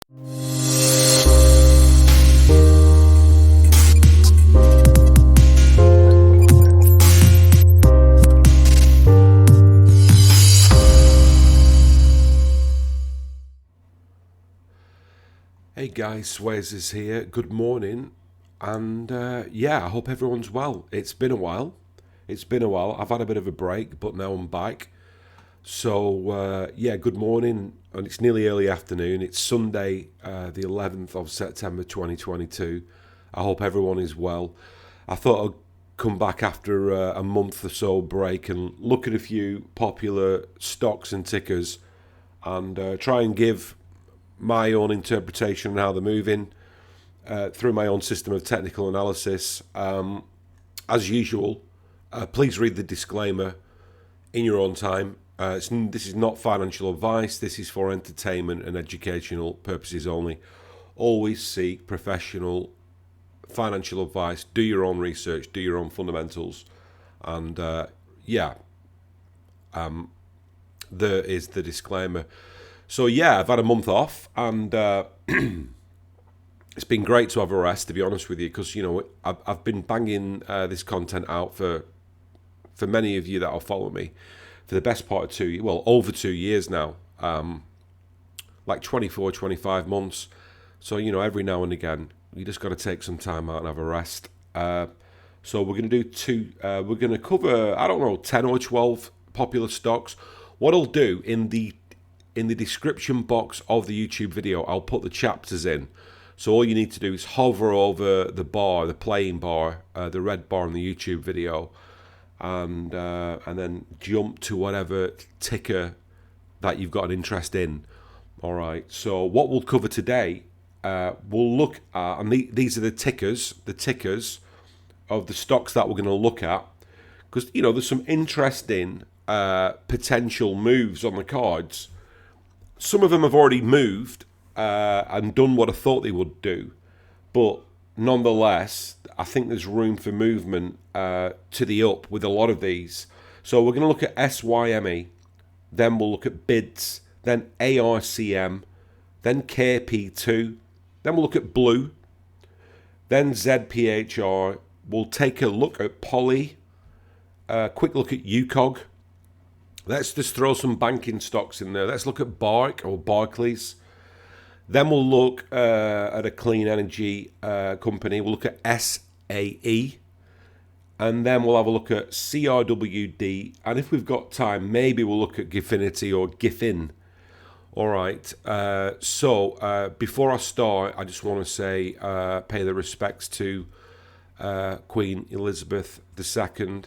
Hey guys, Swayze is here. Good morning, and yeah, I hope everyone's well. It's been a while. I've had a bit of a break, but now I'm back. So yeah, good morning, and it's nearly early afternoon. It's Sunday, the 11th of September 2022. I hope everyone is well. I thought I'd come back after a month or so break and look at a few popular stocks and tickers and try and give my own interpretation on how they're moving through my own system of technical analysis. As usual, please read the disclaimer in your own time. This is not financial advice. This is for entertainment and educational purposes only. Always seek professional financial advice. Do your own research. Do your own fundamentals. And yeah, there is the disclaimer. So yeah, I've had a month off, and it's been great to have a rest, to be honest with you, because I've been banging this content out for many of you that will follow me for the best part of over 2 years now, like 24, 25 months. So every now and again, you just got to take some time out and have a rest. So we're going to do we're going to cover, I don't know, 10 or 12 popular stocks. What I'll do in the description box of the YouTube video, I'll put the chapters in. So all you need to do is hover over the bar, the playing bar, the red bar in the YouTube video, and then jump to whatever ticker that you've got an interest in. All right. So what we'll cover today, we'll look at, and these are the tickers of the stocks that we're going to look at, because there's some interesting potential moves on the cards. Some of them have already moved and done what I thought they would do. But nonetheless, I think there's room for movement to the up with a lot of these. So we're going to look at SYME, then we'll look at BIDS, then ARCM, then KP2, then we'll look at Blue, then ZPHR. We'll take a look at Poly, quick look at UCOG. Let's just throw some banking stocks in there. Let's look at Bark or Barclays. Then we'll look at a clean energy company. We'll look at SAE. And then we'll have a look at CRWD. And if we've got time, maybe we'll look at Gifinity or Gifin. All right. So before I start, I just want to say pay the respects to Queen Elizabeth II.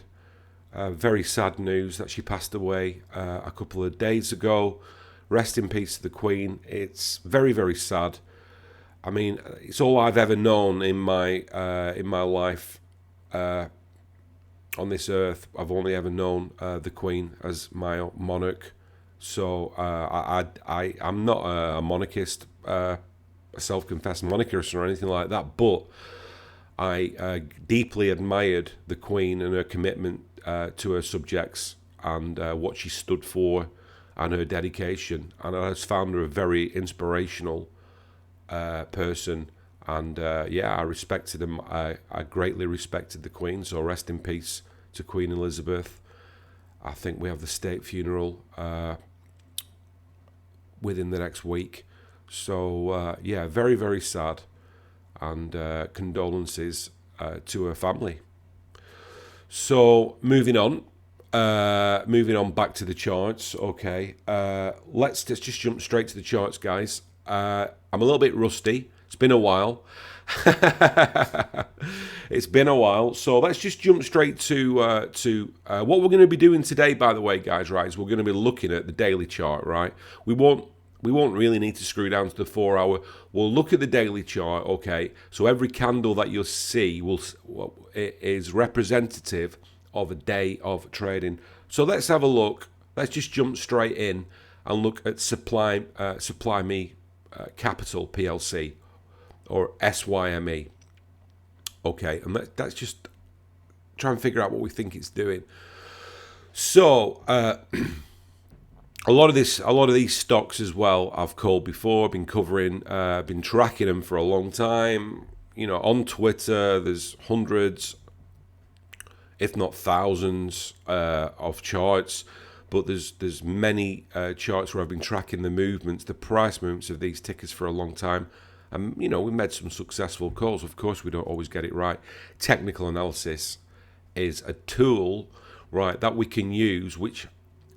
Very sad news that she passed away a couple of days ago. Rest in peace to the Queen. It's very, very sad. I mean, it's all I've ever known in my life on this earth. I've only ever known the Queen as my monarch. So I'm not a monarchist, a self-confessed monarchist or anything like that. But I deeply admired the Queen and her commitment to her subjects and what she stood for and her dedication. And I just found her a very inspirational person. And yeah, I respected him. I greatly respected the Queen. So rest in peace to Queen Elizabeth. I think we have the state funeral within the next week. So yeah, very, very sad. And condolences to her family. So moving on back to the charts. Okay, let's just jump straight to the charts, guys. I'm a little bit rusty. It's been a while. It's been a while. So let's just jump straight to what we're going to be doing today. By the way, guys, right, is we're going to be looking at the daily chart. Right, we won't really need to screw down to the 4 hour. We'll look at the daily chart, okay? So every candle that you'll see is representative of a day of trading. So let's have a look. Let's just jump straight in and look at SYME Capital PLC, or SYME. Okay, and let's just try and figure out what we think it's doing. So a lot of these stocks as well I've called before, been covering, been tracking them for a long time. You know, on Twitter there's hundreds, if not thousands, of charts, but there's many charts where I've been tracking the movements, the price movements of these tickers for a long time. And you know, we made some successful calls. Of course, we don't always get it right. Technical analysis is a tool, right, that we can use, which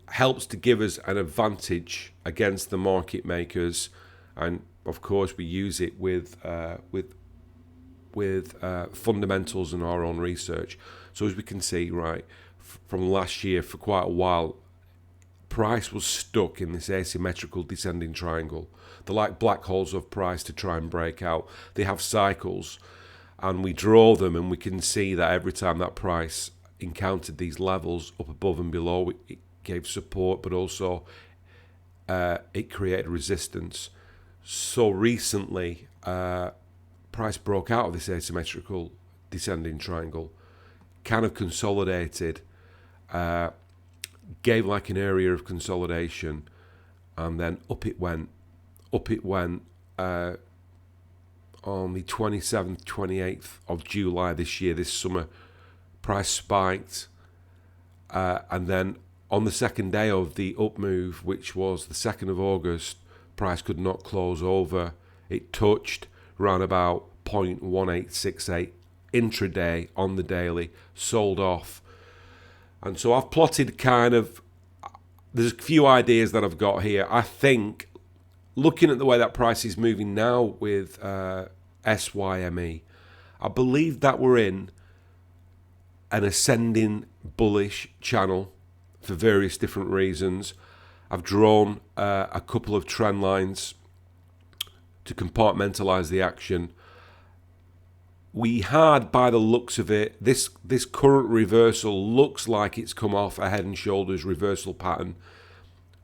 helps to give us an advantage against the market makers, and of course we use it with fundamentals and our own research. So as we can see, right, from last year for quite a while, price was stuck in this asymmetrical descending triangle. They're like black holes of price to try and break out. They have cycles, and we draw them, and we can see that every time that price encountered these levels up above and below, it gave support, but also it created resistance. So recently, price broke out of this asymmetrical descending triangle, kind of consolidated, gave like an area of consolidation, and then up it went. On the 27th, 28th of July this year, this summer, price spiked, and then on the second day of the up move, which was the 2nd of August, price could not close over. It touched around about 0.1868 intraday on the daily, sold off. And so I've plotted kind of, there's a few ideas that I've got here. I think, looking at the way that price is moving now with SYME, I believe that we're in an ascending bullish channel for various different reasons. I've drawn a couple of trend lines to compartmentalize the action. We had, by the looks of it, this current reversal looks like it's come off a head and shoulders reversal pattern.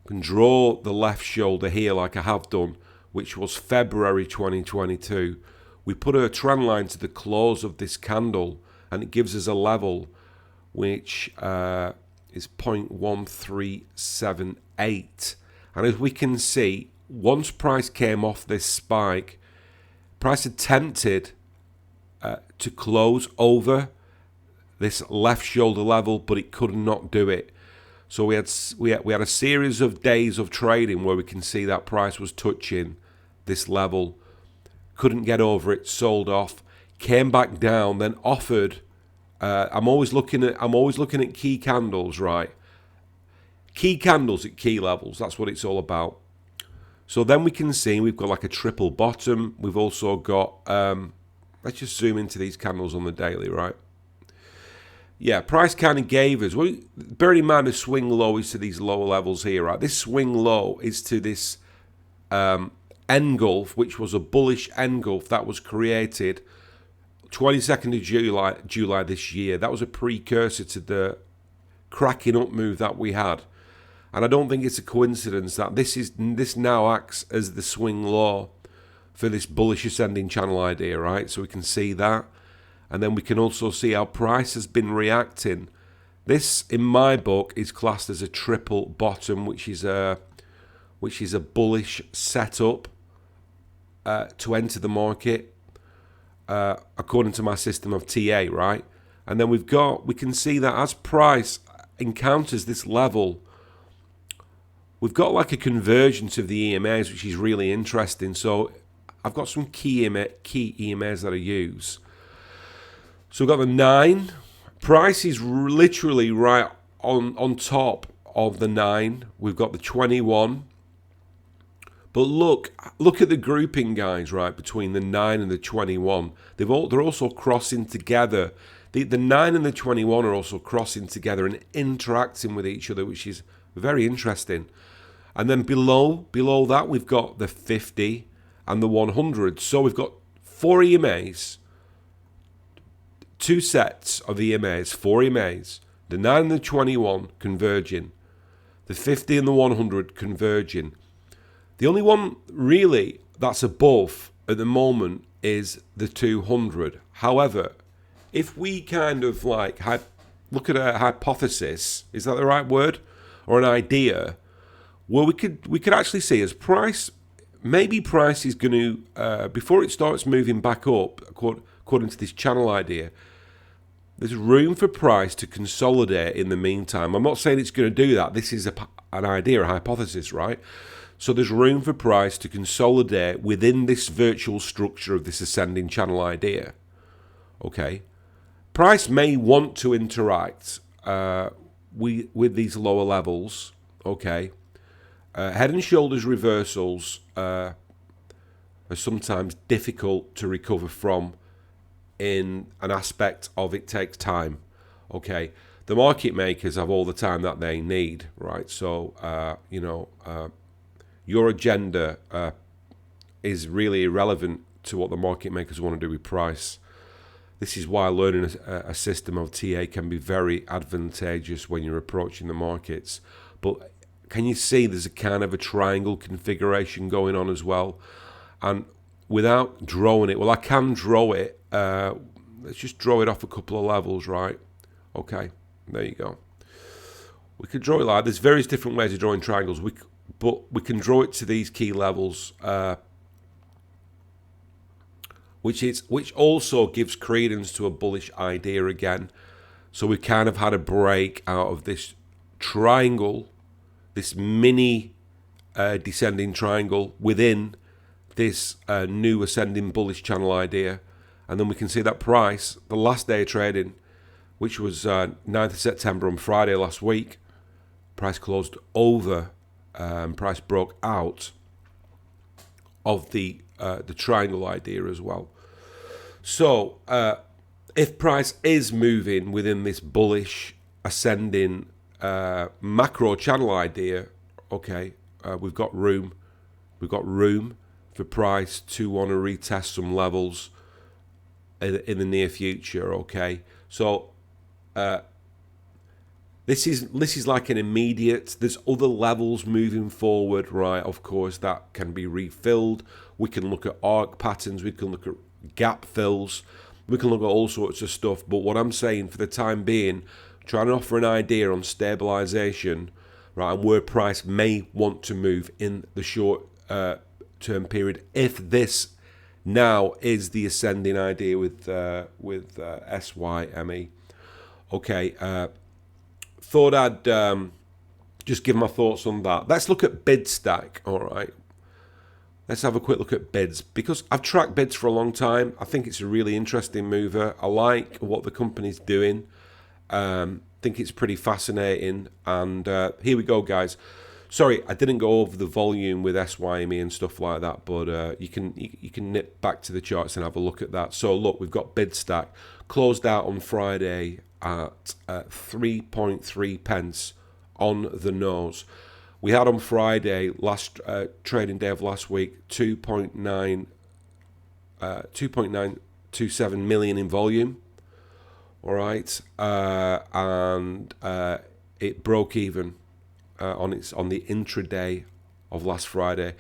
You can draw the left shoulder here like I have done, which was February 2022. We put a trend line to the close of this candle, and it gives us a level which is 0.1378. And as we can see, once price came off this spike, price attempted to close over this left shoulder level, but it could not do it. So we had a series of days of trading where we can see that price was touching this level, couldn't get over it, sold off, came back down, then offered. I'm always looking at key candles, right? Key candles at key levels. That's what it's all about. So then we can see we've got like a triple bottom. We've also got. Let's just zoom into these candles on the daily, right? Yeah, price kind of gave us. Well, bearing in mind the swing low is to these lower levels here, right? This swing low is to this engulf, which was a bullish engulf that was created 22nd of July this year. That was a precursor to the cracking up move that we had. And I don't think it's a coincidence that this now acts as the swing low for this bullish ascending channel idea, right? So we can see that. And then we can also see how price has been reacting. This, in my book, is classed as a triple bottom, which is a bullish setup to enter the market, according to my system of TA, right? And then we can see that as price encounters this level, we've got like a convergence of the EMAs, which is really interesting. So I've got some key EMAs that I use. So we've got the 9. Price is literally right on top of the 9. We've got the 21. But look at the grouping, guys, right, between the 9 and the 21. They're also crossing together. The 9 and the 21 are also crossing together and interacting with each other, which is very interesting. And then below that, we've got the 50 and the 100. So we've got 4 EMAs, 2 sets of EMAs, 4 EMAs, the 9 and the 21 converging, the 50 and the 100 converging. The only one really that's above at the moment is the 200. However, if we kind of like look at a hypothesis, is that the right word? Or an idea, Well, we could actually see as price, maybe price is going to before it starts moving back up, according to this channel idea. There's room for price to consolidate in the meantime. I'm not saying it's going to do that. This is an idea, a hypothesis, right? So there's room for price to consolidate within this virtual structure of this ascending channel idea. Okay, price may want to interact with these lower levels. Okay, head and shoulders reversals are sometimes difficult to recover from, in an aspect of it takes time. Okay, the market makers have all the time that they need, right? So your agenda is really irrelevant to what the market makers want to do with price. This is why learning a system of TA can be very advantageous when you're approaching the markets. But can you see there's a kind of a triangle configuration going on as well? And without drawing it, well, I can draw it. Let's just draw it off a couple of levels, right? Okay, there you go. We could draw it like there's various different ways of drawing triangles. But we can draw it to these key levels, which also gives credence to a bullish idea again. So we kind of had a break out of this triangle, this mini descending triangle within this new ascending bullish channel idea. And then we can see that price, the last day of trading, which was 9th of September on Friday last week, price closed over, price broke out of the triangle idea as well. So if price is moving within this bullish ascending macro channel idea, okay, we've got room for price to want to retest some levels in the near future. Okay, so this is like an immediate. There's other levels moving forward, right? Of course, that can be refilled. We can look at arc patterns. We can look at gap fills. We can look at all sorts of stuff. But what I'm saying for the time being, trying to offer an idea on stabilization, right, and where price may want to move in the short term period, if this now is the ascending idea with SYME. Okay, thought I'd just give my thoughts on that. Let's look at bid stack. All right, let's have a quick look at bids, because I've tracked bids for a long time. I think it's a really interesting mover. I like what the company's doing. Think it's pretty fascinating. And here we go, guys. Sorry, I didn't go over the volume with SYME and stuff like that, but you can nip back to the charts and have a look at that. So look, we've got bid stack closed out on Friday at 3.3 pence on the nose. We had on Friday, last trading day of last week, 2.927 million in volume. All right, and it broke even on the intraday of last Friday.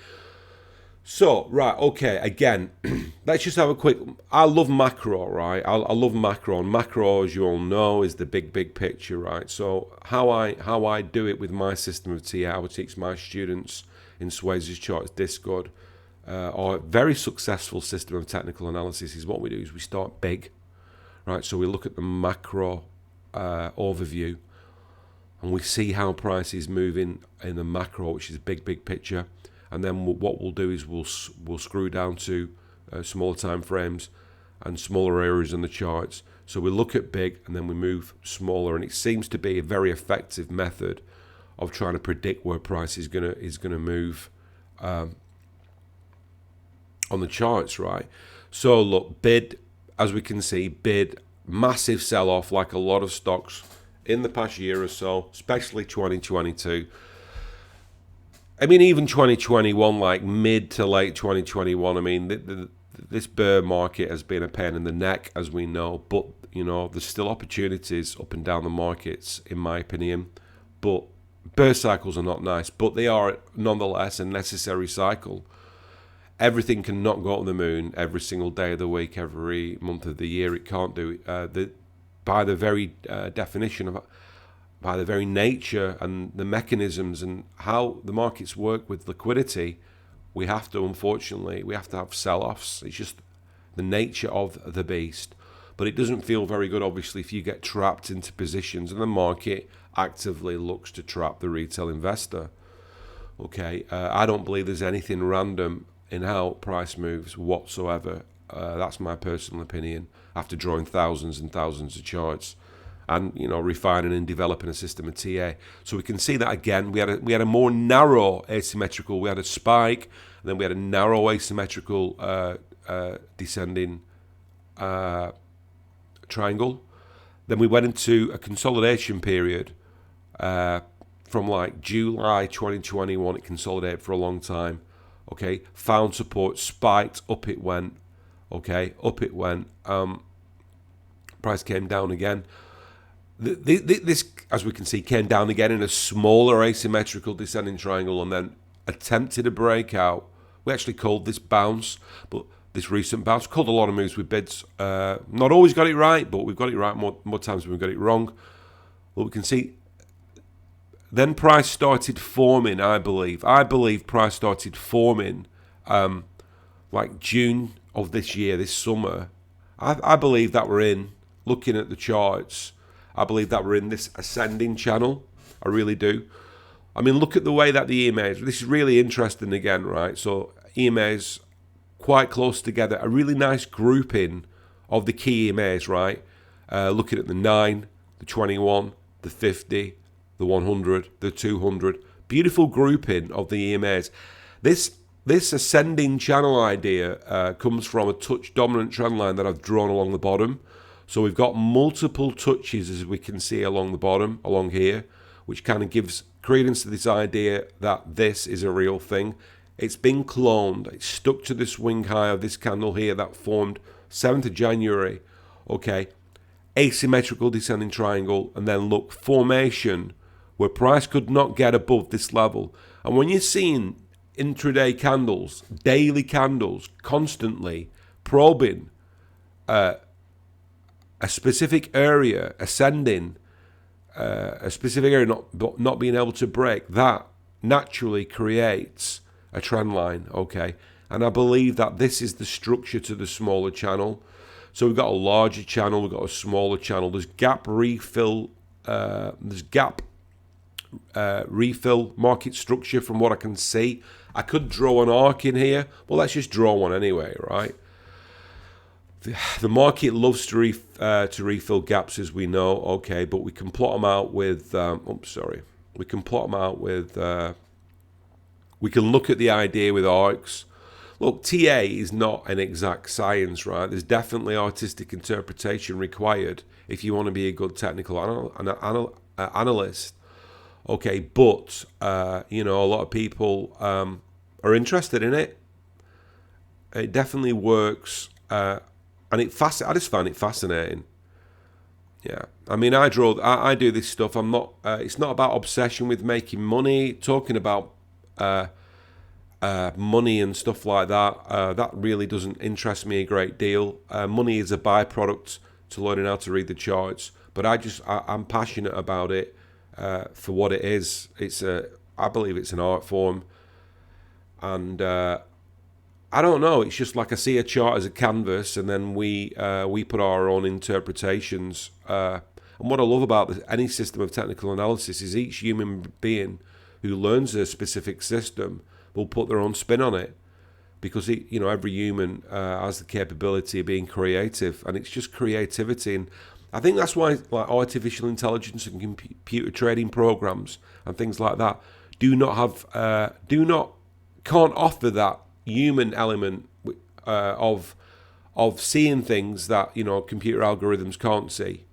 So, right, okay, again, let's just have a quick. I love macro, right? I love macro, and macro, as you all know, is the big picture, right? So how I do it with my system of TA, I would teach my students in Swayze's Charts Discord, our very successful system of technical analysis is what we do is we start big, right? So we look at the macro overview, and we see how price is moving in the macro, which is big picture. And then what we'll do is we'll screw down to smaller time frames and smaller areas on the charts. So we look at big and then we move smaller, and it seems to be a very effective method of trying to predict where price is gonna move on the charts, right? So look, bid, as we can see, bid, massive sell-off like a lot of stocks in the past year or so, especially 2022. I mean, even 2021, like mid to late 2021, I mean, this bear market has been a pain in the neck, as we know. But, you know, there's still opportunities up and down the markets, in my opinion. But bear cycles are not nice, but they are nonetheless a necessary cycle. Everything cannot go to the moon every single day of the week, every month of the year. It can't do it. By the very definition by the very nature and the mechanisms and how the markets work with liquidity, we have to, unfortunately, we have to have sell-offs. It's just the nature of the beast. But it doesn't feel very good, obviously, if you get trapped into positions and the market actively looks to trap the retail investor. Okay, I don't believe there's anything random in how price moves whatsoever. That's my personal opinion, after drawing thousands and thousands of charts and, you know, refining and developing a system of TA. So we can see that again. We had a more narrow asymmetrical. We had a spike, and then we had a narrow asymmetrical descending triangle. Then we went into a consolidation period from like July 2021. It consolidated for a long time. Okay, found support, spiked, up it went. Okay, up it went. Price came down again. This, as we can see, came down again in a smaller asymmetrical descending triangle and then attempted a breakout. We actually called this bounce, but this recent bounce, called a lot of moves with bids. Not always got it right, but we've got it right more times than we've got it wrong. But we can see then price started forming, I believe. I believe price started forming like June of this year, this summer. I believe that we're in, looking at the charts, I believe that we're in this ascending channel. I really do. I mean, look at the way that the EMAs, this is really interesting again, right? So EMAs quite close together, a really nice grouping of the key EMAs, right? Looking at the 9, the 21, the 50, the 100, the 200. Beautiful grouping of the EMAs. This ascending channel idea comes from a touch dominant trend line that I've drawn along the bottom. So we've got multiple touches, as we can see along the bottom, along here, which kind of gives credence to this idea that this is a real thing. It's been cloned. It's stuck to the swing high of this candle here that formed 7th of January. Okay, asymmetrical descending triangle, and then look, formation where price could not get above this level. And when you're seeing intraday candles, daily candles, constantly probing a specific area, ascending, a specific area not being able to break, that naturally creates a trend line, okay? And I believe that this is the structure to the smaller channel. So we've got a larger channel, we've got a smaller channel. There's gap refill, refill market structure from what I can see. I could draw an arc in here. Well, let's just draw one anyway, right? The market loves to refill gaps, as we know, okay, but we can plot them out with, we can plot them out with, we can look at the idea with arcs. Look, TA is not an exact science, right? There's definitely artistic interpretation required if you want to be a good technical analyst, okay, but, you know, a lot of people are interested in it. It definitely works, and I just find it fascinating. Yeah, I mean, I do this stuff. I'm not. It's not about obsession with making money. Talking about money and stuff like that. That really doesn't interest me a great deal. Money is a byproduct to learning how to read the charts. But I'm passionate about it for what it is. I believe it's an art form, and I don't know. It's just like I see a chart as a canvas, and then we put our own interpretations. And what I love about any system of technical analysis is each human being who learns a specific system will put their own spin on it, because every human has the capability of being creative, and it's just creativity. And I think that's why like artificial intelligence and computer trading programs and things like that can't offer that human element of seeing things that computer algorithms can't see.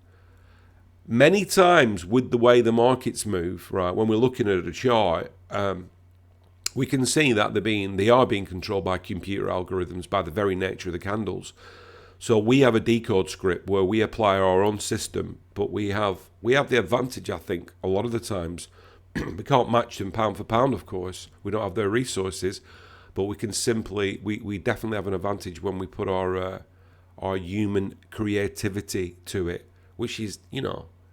Many times with the way the markets move, right, when we're looking at a chart, we can see that they are being controlled by computer algorithms by the very nature of the candles. So we have a decode script where we apply our own system, but we have the advantage, I think, a lot of the times. We can't match them pound for pound, of course. We don't have their resources. But we can we definitely have an advantage when we put our human creativity to it, which is,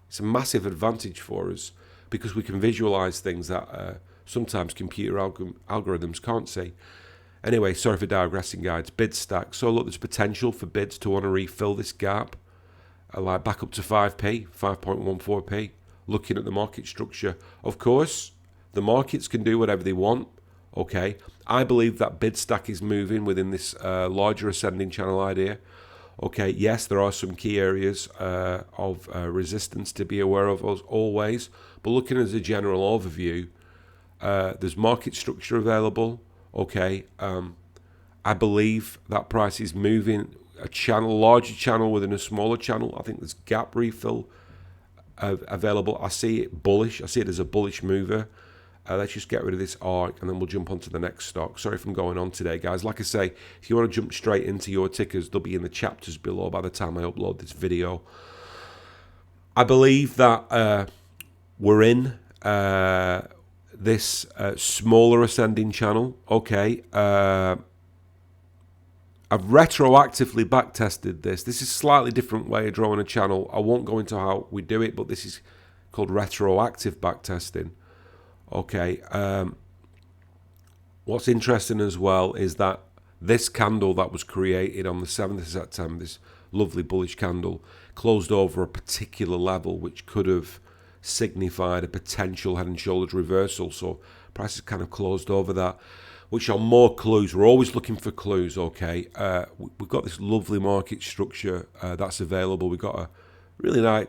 It's a massive advantage for us because we can visualize things that sometimes computer algorithms can't see. Anyway, sorry for digressing, guys. Bid stack. So look, there's potential for bids to want to refill this gap, like back up to 5p, 5.14p. Looking at the market structure, of course, the markets can do whatever they want. Okay, I believe that bid stack is moving within this larger ascending channel idea. Okay, yes, there are some key areas of resistance to be aware of as always, but looking as a general overview, there's market structure available. Okay, I believe that price is moving a channel, larger channel within a smaller channel. I think there's gap refill available. I see it bullish. I see it as a bullish mover. Let's just get rid of this ARC and then we'll jump on to the next stock. Sorry if I'm going on today, guys. Like I say, if you want to jump straight into your tickers, they'll be in the chapters below by the time I upload this video. I believe that we're in this smaller ascending channel. Okay. I've retroactively backtested this. This is a slightly different way of drawing a channel. I won't go into how we do it, but this is called retroactive backtesting. Okay, what's interesting as well is that this candle that was created on the 7th of September, this lovely bullish candle, closed over a particular level which could have signified a potential head and shoulders reversal. So prices kind of closed over that, which are more clues. We're always looking for clues, okay? We've got this lovely market structure that's available. We've got a really nice...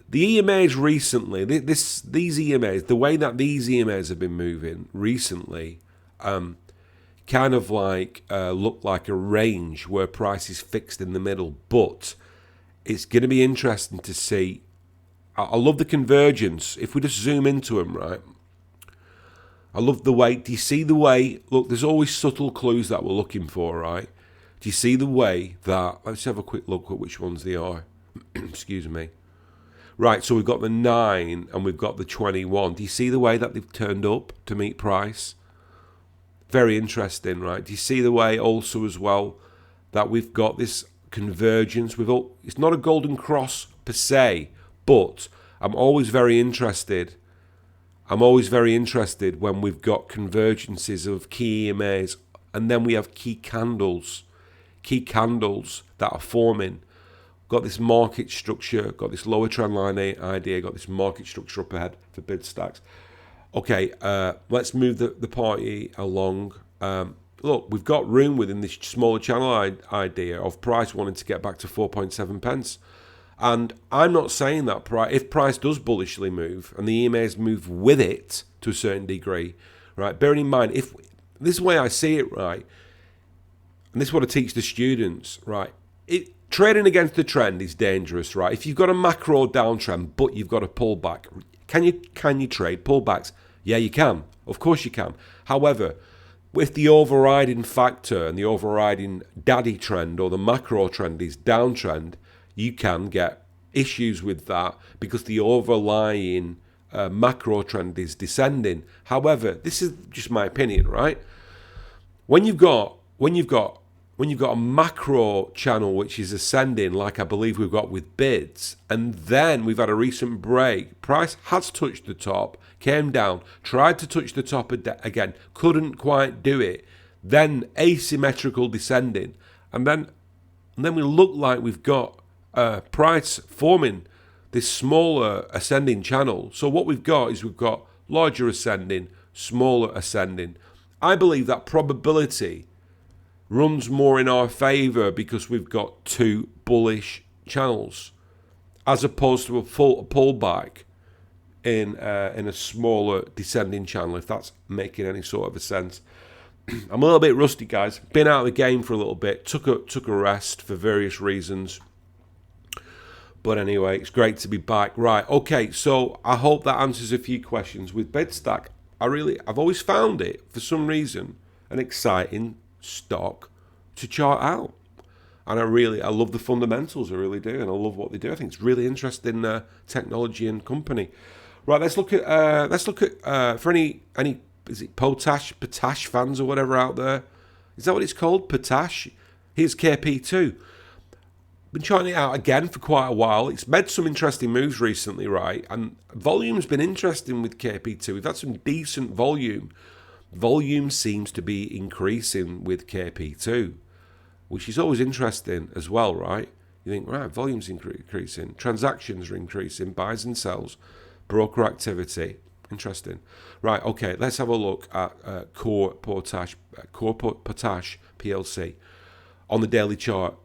The EMAs recently, these EMAs, the way that these EMAs have been moving recently, kind of like look like a range where price is fixed in the middle. But it's going to be interesting to see. I love the convergence. If we just zoom into them, right? I love the way. Do you see the way? Look, there's always subtle clues that we're looking for, right? Do you see the way that? Let's have a quick look at which ones they are. Excuse me. Right, so we've got the 9 and we've got the 21. Do you see the way that they've turned up to meet price? Very interesting, right? Do you see the way also as well that we've got this convergence? It's not a golden cross per se, but I'm always very interested. I'm always very interested when we've got convergences of key EMAs and then we have key candles that are forming. Got this market structure, got this lower trend line idea, got this market structure up ahead for bid stacks. Okay, let's move the party along. Look, we've got room within this smaller channel idea of price wanting to get back to 4.7 pence. And I'm not saying that if price does bullishly move and the EMAs move with it to a certain degree, right? Bearing in mind, if this is the way I see it, right, and this is what I teach the students, right? Trading against the trend is dangerous, right? If you've got a macro downtrend, but you've got a pullback, can you trade pullbacks? Yeah, you can. Of course you can. However, with the overriding factor and the overriding daddy trend or the macro trend is downtrend, you can get issues with that because the overlying macro trend is descending. However, this is just my opinion, right? When you've got a macro channel which is ascending, like I believe we've got with bids, and then we've had a recent break, price has touched the top, came down, tried to touch the top again, couldn't quite do it, then asymmetrical descending, and then we look like we've got price forming this smaller ascending channel. So what we've got is we've got larger ascending, smaller ascending. I believe that probability runs more in our favor because we've got two bullish channels as opposed to a pullback in a smaller descending channel, if that's making any sort of a sense. I'm a little bit rusty, guys. Been out of the game for a little bit. Took a rest for various reasons. But anyway, it's great to be back. Right, okay, so I hope that answers a few questions. With BidStack, I've always found it, for some reason, an exciting stock to chart out. And I love the fundamentals, I really do, and I love what they do. I think it's really interesting technology and company. Right, let's look at for any is it potash fans or whatever out there? Is that what it's called? Potash? Here's KP2. been trying it out again for quite a while. It's made some interesting moves recently, right? And volume's been interesting with KP2. We've had some decent volume. Volume seems to be increasing with KP2, which is always interesting as well, right? You think, right, volume's increasing, transactions are increasing, buys and sells, broker activity. Interesting. Right, okay, let's have a look at Core Potash PLC on the daily chart.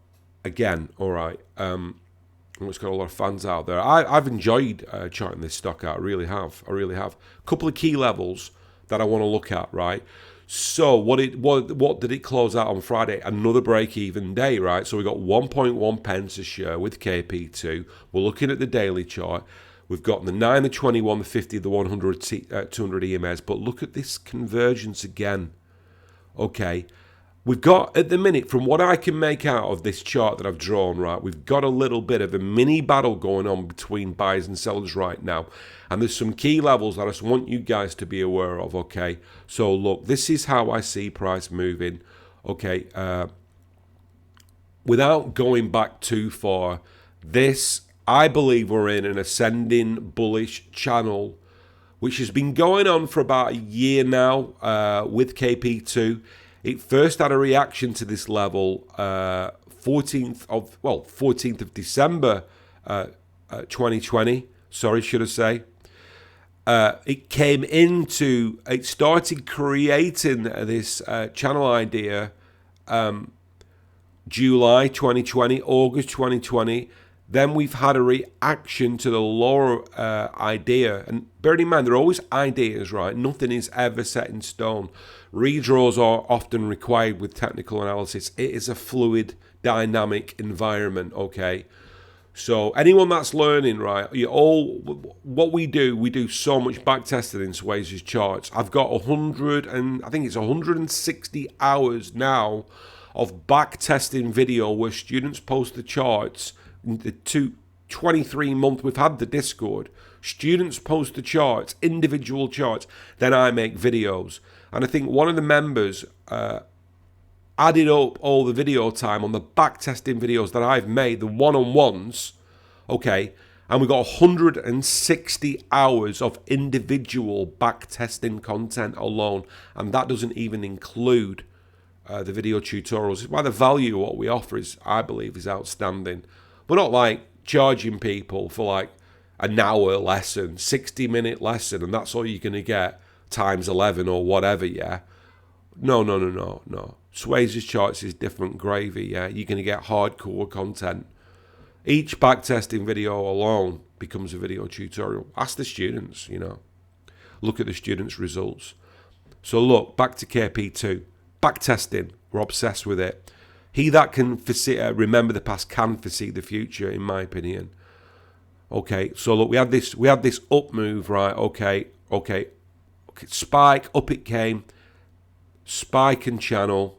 Again, all right. It's got a lot of fans out there. I've enjoyed charting this stock out. I really have. A couple of key levels that I want to look at, right? So what did it close out on Friday? Another break-even day, right? So we got 1.1 pence a share with KP2. We're looking at the daily chart. We've got the 9, the 21, the 50, the 100, 200 EMAs. But look at this convergence again. Okay. We've got, at the minute, from what I can make out of this chart that I've drawn, right, we've got a little bit of a mini battle going on between buyers and sellers right now. And there's some key levels that I just want you guys to be aware of, okay? So, look, this is how I see price moving, okay? Without going back too far, this, I believe we're in an ascending bullish channel, which has been going on for about a year now with KP2. It first had a reaction to this level 14th of December 2020. Sorry, should I say. It started creating this channel idea July 2020, August 2020. Then we've had a reaction to the lower idea. And bearing in mind, they're always ideas, right? Nothing is ever set in stone. Redraws are often required with technical analysis. It is a fluid, dynamic environment, okay? So anyone that's learning, right, what we do so much back testing in Swayze's charts. I've got 160 hours now of back testing video where students post the charts. In the 23 month we've had the Discord, students post the charts, individual charts, then I make videos. And I think one of the members added up all the video time on the back testing videos that I've made, the one-on-ones, okay, and we got 160 hours of individual back testing content alone, and that doesn't even include the video tutorials. It's why the value of what we offer is, I believe, is outstanding. We're not like charging people for like an hour lesson, 60-minute lesson, and that's all you're going to get times 11 or whatever, yeah? No. Swayze's charts is different gravy, yeah? You're going to get hardcore content. Each backtesting video alone becomes a video tutorial. Ask the students, Look at the students' results. So look, back to KP2. Backtesting, we're obsessed with it. He that can remember the past can foresee the future, in my opinion. Okay, so look, we had this up move, right? Okay. Spike, up it came. Spike and channel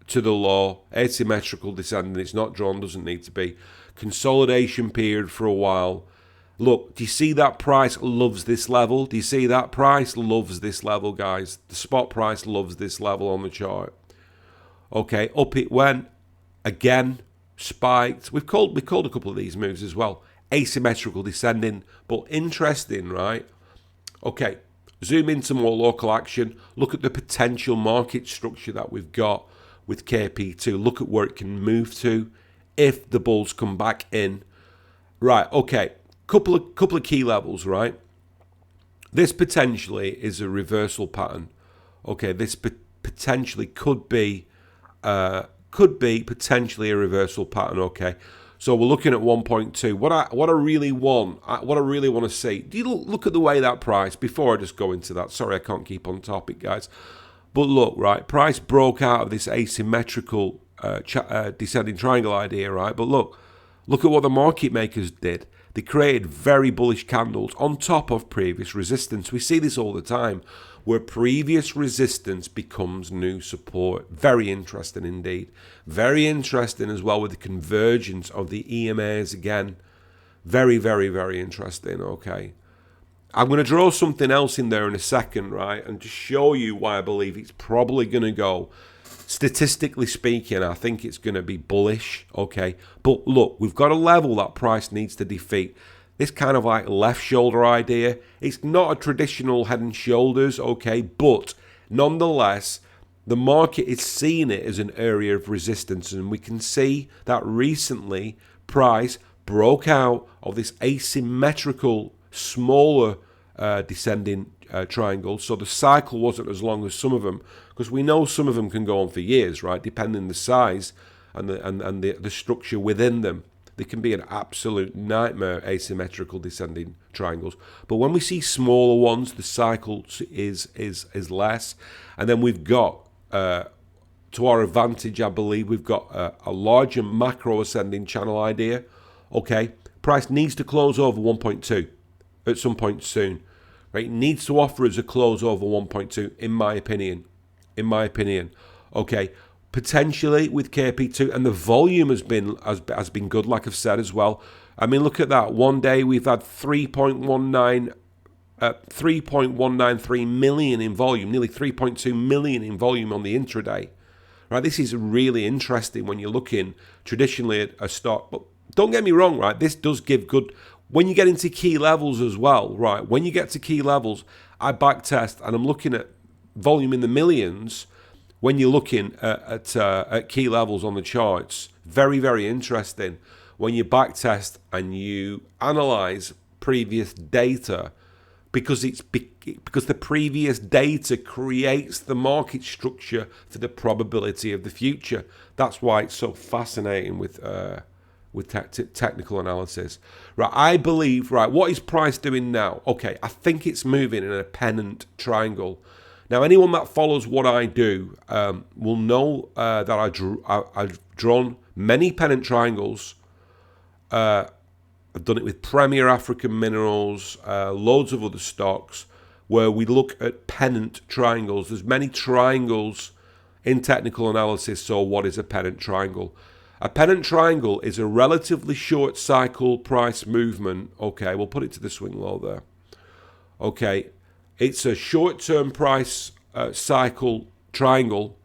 to the low. Asymmetrical descending. It's not drawn, doesn't need to be. Consolidation period for a while. Look, do you see that price loves this level? Do you see that price loves this level, guys? The spot price loves this level on the chart. Okay, up it went. Again, spiked. We've called a couple of these moves as well. Asymmetrical descending, but interesting, right? Okay, zoom into more local action. Look at the potential market structure that we've got with KP2. Look at where it can move to if the bulls come back in. Right, okay, couple of key levels, right? This potentially is a reversal pattern. Okay, this potentially could be potentially a reversal pattern, okay? So we're looking at 1.2. What I really want to see, do you look at the way that price, before I just go into that, sorry I can't keep on topic, guys, but look, right, price broke out of this asymmetrical descending triangle idea, right? But look at what the market makers did. They created very bullish candles on top of previous resistance. We see this all the time, where previous resistance becomes new support. Very interesting indeed. Very interesting as well with the convergence of the EMAs again. Very, very, very interesting, okay. I'm going to draw something else in there in a second, right, and just show you why I believe it's probably going to go Statistically speaking, I think it's going to be bullish, okay? But look, we've got a level that price needs to defeat. This kind of like left shoulder idea, it's not a traditional head and shoulders, okay? But nonetheless, the market is seeing it as an area of resistance, and we can see that recently price broke out of this asymmetrical, smaller descending triangle. So the cycle wasn't as long as some of them, because we know some of them can go on for years, right? Depending on the size and the structure within them. They can be an absolute nightmare, asymmetrical descending triangles. But when we see smaller ones, the cycle is less. And then we've got, to our advantage, I believe, we've got a larger macro ascending channel idea. Okay, price needs to close over 1.2 at some point soon. Right, it needs to offer us a close over 1.2, in my opinion. Okay. Potentially with KP2, and the volume has been good, like I've said as well. I mean, look at that. One day we've had 3.193 million in volume, nearly 3.2 million in volume on the intraday. Right, this is really interesting when you're looking traditionally at a stock. But don't get me wrong, right? This does give good when you get into key levels as well, right? When you get to key levels, I backtest and I'm looking at volume in the millions. When you're looking at key levels on the charts, very, very interesting. When you backtest and you analyze previous data, because the previous data creates the market structure for the probability of the future. That's why it's so fascinating with technical analysis. Right, I believe, right, what is price doing now? Okay, I think it's moving in a pennant triangle. Now, anyone that follows what I do will know that I've drawn many pennant triangles. I've done it with Premier African Minerals, loads of other stocks, where we look at pennant triangles. There's many triangles in technical analysis, so what is a pennant triangle? A pennant triangle is a relatively short cycle price movement. Okay, we'll put it to the swing low there. Okay. It's a short-term price cycle triangle,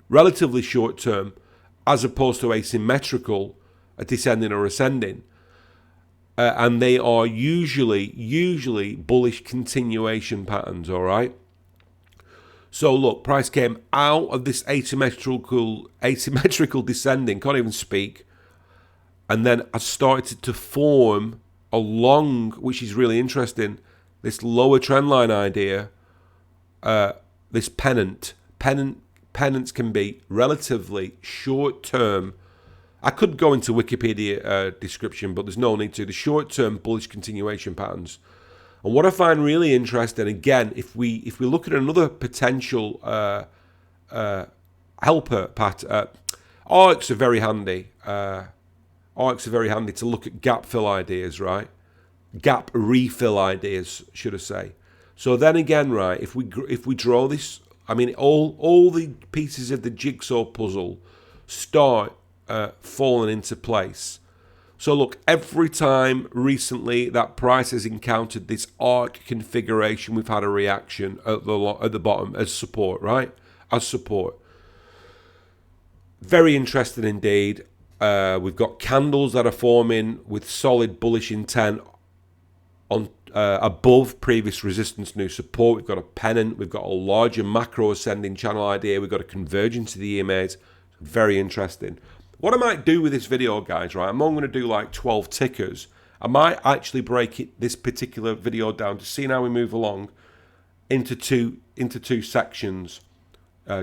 relatively short-term, as opposed to asymmetrical, descending or ascending. And they are usually bullish continuation patterns, all right? So look, price came out of this asymmetrical descending, can't even speak, and then I started to form along, which is really interesting, this lower trend line idea, this pennants can be relatively short term. I could go into Wikipedia description, but there's no need to. The short term bullish continuation patterns. And what I find really interesting, again, if we look at another potential helper pattern, ARCs are very handy. ARCs are very handy to look at gap fill ideas, right? Gap refill ideas, should I say. So then again, right, if we draw this, I mean, all the pieces of the jigsaw puzzle start falling into place. So look, every time recently that price has encountered this arc configuration, we've had a reaction at the bottom as support, right? As support. Very interesting indeed. We've got candles that are forming with solid bullish intent on above previous resistance, new support. We've got a pennant. We've got a larger macro ascending channel idea. We've got a convergence of the EMAs. Very interesting. What I might do with this video, guys, right, I'm only going to do like 12 tickers. I might actually break this particular video down to see how we move along into two sections,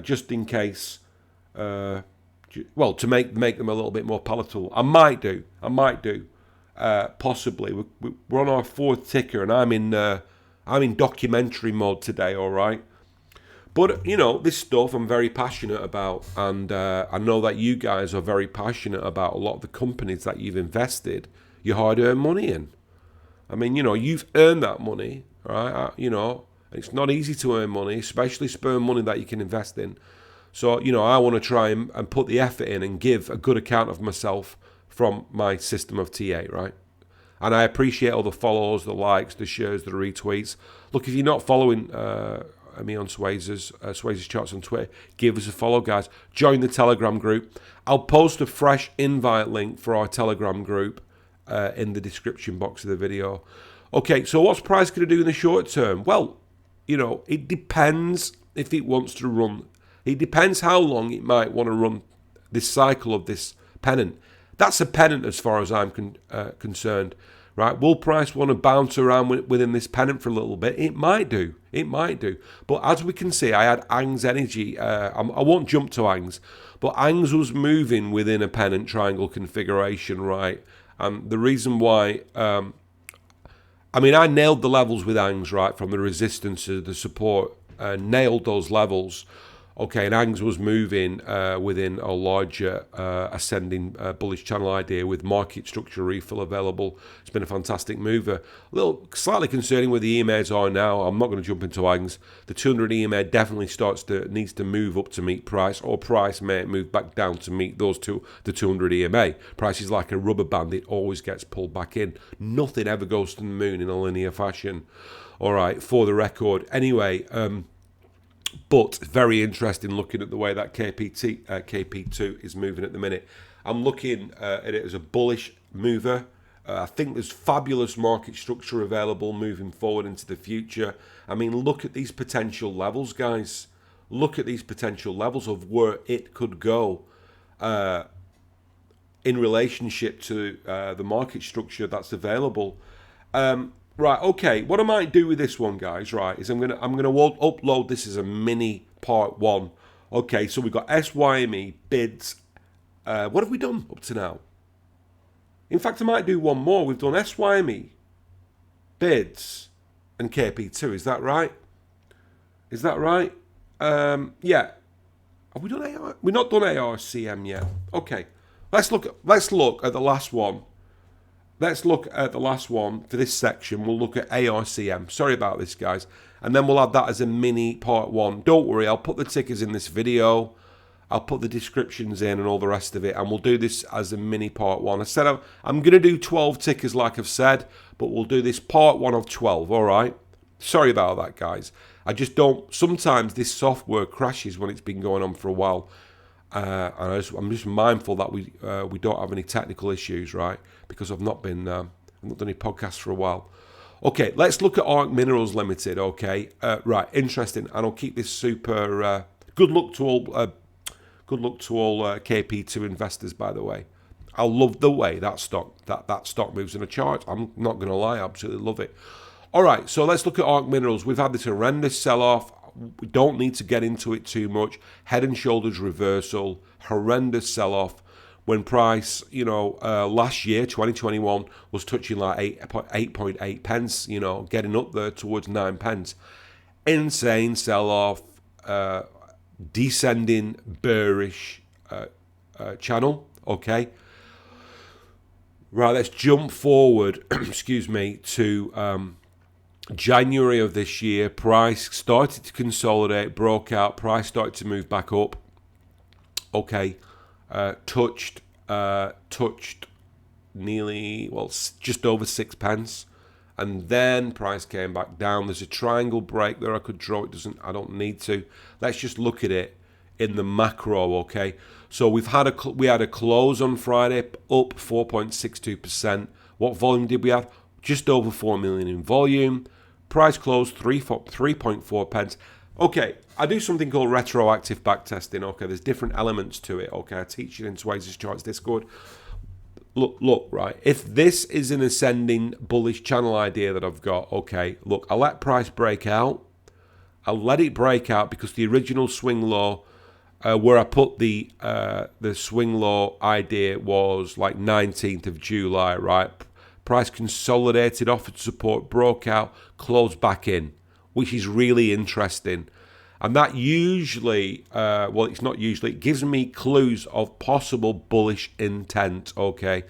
just in case. Well, to make them a little bit more palatable. I might do. Possibly. We're on our fourth ticker, and I'm in documentary mode today. All right. But you know, this stuff I'm very passionate about, and I know that you guys are very passionate about a lot of the companies that you've invested your hard-earned money in. I mean, you know, you've earned that money, right? You know, it's not easy to earn money, especially sperm money that you can invest in. So, you know, I want to try and put the effort in and give a good account of myself from my system of TA, right? And I appreciate all the follows, the likes, the shares, the retweets. Look, if you're not following me on Swayze's Charts on Twitter. Give us a follow, guys. Join the Telegram group. I'll post a fresh invite link for our Telegram group in the description box of the video. Okay, so what's price going to do in the short term? Well, it depends if it wants to run. It depends how long it might want to run this cycle of this pennant. That's a pennant as far as I'm concerned. Right, will price want to bounce around within this pennant for a little bit? It might do. But as we can see, I had ANG's energy. I won't jump to ANG's, but ANG's was moving within a pennant triangle configuration, right? The reason why, I nailed the levels with ANG's, right, from the resistance to the support, nailed those levels. Okay, and ANG's was moving within a larger ascending bullish channel idea with market structure refill available. It's been a fantastic mover. A little slightly concerning where the EMAs are now. I'm not going to jump into ANG's. The 200 EMA definitely needs to move up to meet price, or price may move back down to meet the 200 EMA. Price is like a rubber band. It always gets pulled back in. Nothing ever goes to the moon in a linear fashion. All right, for the record. Anyway, but very interesting looking at the way that KP2 is moving at the minute. I'm looking at it as a bullish mover. I think there's fabulous market structure available moving forward into the future. Look at these potential levels, guys. Look at these potential levels of where it could go in relationship to the market structure that's available. Right, okay, what I might do with this one, guys, right, is I'm gonna upload this as a mini part 1. Okay, so we've got SYME, bids. What have we done up to now? In fact, I might do one more. We've done SYME, bids, and KP2. Is that right? Yeah. Have we done AR? We've not done ARCM yet. Okay, let's look at the last one. Let's look at the last one for this section. We'll look at ARCM. Sorry about this, guys. And then we'll have that as a mini part 1. Don't worry, I'll put the tickers in this video. I'll put the descriptions in and all the rest of it. And we'll do this as a mini part 1. I said I'm going to do 12 tickers like I've said, but we'll do this part 1 of 12, all right? Sorry about that, guys. I just don't... Sometimes this software crashes when it's been going on for a while. And I'm just mindful that we don't have any technical issues, right? Because I've not done any podcasts for a while. Okay, let's look at ARC Minerals Limited. Okay, right, interesting, and I'll keep this super. Good luck to all KP2 investors, by the way. I love the way that stock moves in a chart. I'm not going to lie, I absolutely love it. All right, so let's look at ARC Minerals. We've had this horrendous sell-off. We don't need to get into it too much. Head and shoulders reversal, horrendous sell-off. When price, last year, 2021, was touching like 8.8 pence, getting up there towards 9 pence. Insane sell-off, descending bearish channel, okay? Right, let's jump forward, excuse me, to January of this year. Price started to consolidate, broke out, price started to move back up, okay? Touched nearly, just over 6 pence, and then price came back down. There's a triangle break there I could draw. I don't need to. Let's just look at it in the macro, okay? So we had a close on Friday up 4.62%. What volume did we have? Just over 4 million in volume. Price closed 3.4 pence. Okay, I do something called retroactive backtesting. Okay, there's different elements to it. Okay, I teach it in Swayze's Charts Discord. Look, right. If this is an ascending bullish channel idea that I've got, okay, look, I'll let price break out. I'll let it break out because the original swing low, where I put the swing low idea was like 19th of July, right? Price consolidated, offered support, broke out, closed back in, which is really interesting. And that usually, it's not usually, it gives me clues of possible bullish intent, okay?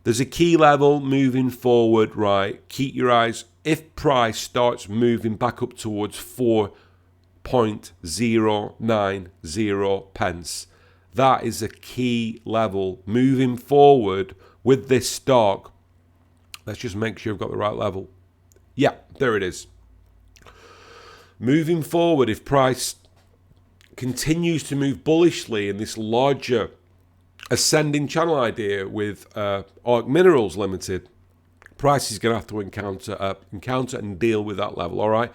There's a key level moving forward, right? Keep your eyes, if price starts moving back up towards 4.090 pence, that is a key level moving forward with this stock. Let's just make sure I've got the right level. Yeah, there it is. Moving forward, if price continues to move bullishly in this larger ascending channel idea with ARC Minerals Limited, price is going to have to encounter and deal with that level. All right.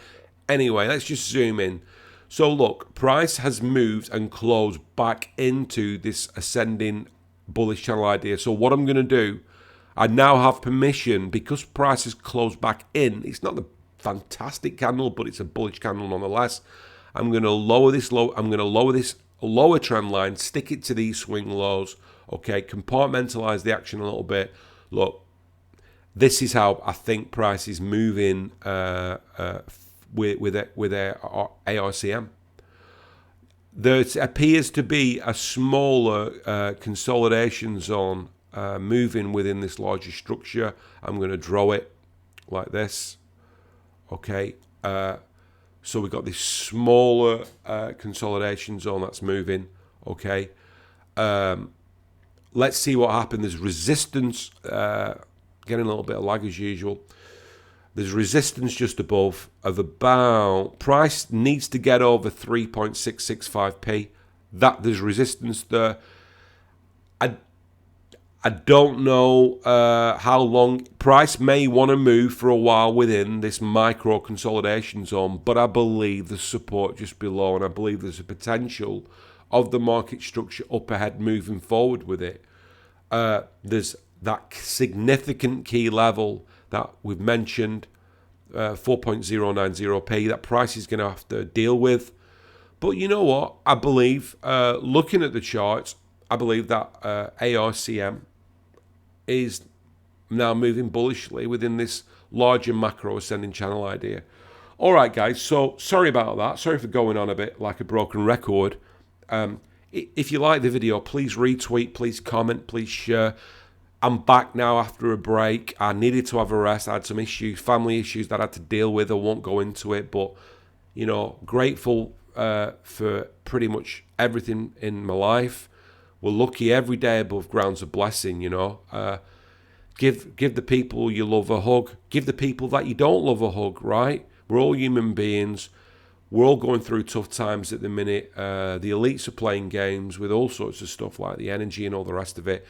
Anyway, let's just zoom in. So look, price has moved and closed back into this ascending bullish channel idea. So what I'm going to do, I now have permission, because price has closed back in. It's not the fantastic candle, but it's a bullish candle nonetheless. I'm going to lower this low. I'm going to lower this lower trend line, stick it to these swing lows. Okay, compartmentalize the action a little bit. Look, this is how I think price is moving with ARCM. There appears to be a smaller consolidation zone moving within this larger structure. I'm going to draw it like this. Okay, so we've got this smaller consolidation zone that's moving. Okay, let's see what happens. There's resistance, getting a little bit of lag as usual. There's resistance just above of about, price needs to get over 3.665p. That there's resistance there. I don't know how long. Price may want to move for a while within this micro consolidation zone, but I believe there's support just below, and I believe there's a potential of the market structure up ahead moving forward with it. There's that significant key level that we've mentioned, 4.090p, that price is going to have to deal with. But you know what? I believe, looking at the charts, I believe that ARCM is now moving bullishly within this larger macro ascending channel idea. All right, guys, so sorry about that. Sorry for going on a bit like a broken record. If you like the video, please retweet, please comment, please share. I'm back now after a break. I needed to have a rest. I had some issues, family issues that I had to deal with. I won't go into it, but, you know, grateful for pretty much everything in my life. We're lucky every day above ground's a blessing, you know. Give the people you love a hug. Give the people that you don't love a hug, right? We're all human beings. We're all going through tough times at the minute. The elites are playing games with all sorts of stuff like the energy and all the rest of it.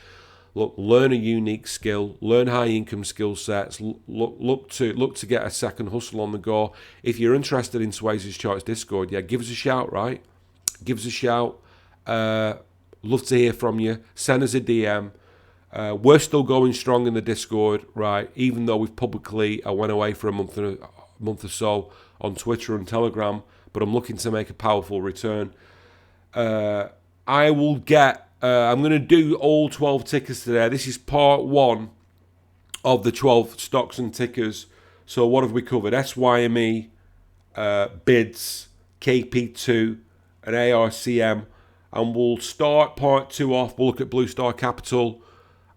Look, learn a unique skill. Learn high income skill sets. Look to get a second hustle on the go. If you're interested in Swayze's Charts Discord, yeah, give us a shout, right? Give us a shout. Love to hear from you. Send us a DM. We're still going strong in the Discord, right? Even though we've publicly, I went away for a month or so on Twitter and Telegram, but I'm looking to make a powerful return. I will get. I'm going to do all 12 tickers today. This is part one of the 12 stocks and tickers. So what have we covered? SYME, BIDS, KP2, and ARCM. And we'll start part two off. We'll look at Blue Star Capital.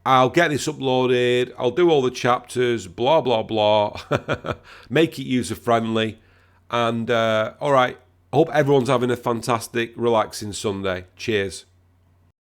I'll get this uploaded. I'll do all the chapters, blah, blah, blah. Make it user-friendly. And, all right, I hope everyone's having a fantastic, relaxing Sunday. Cheers.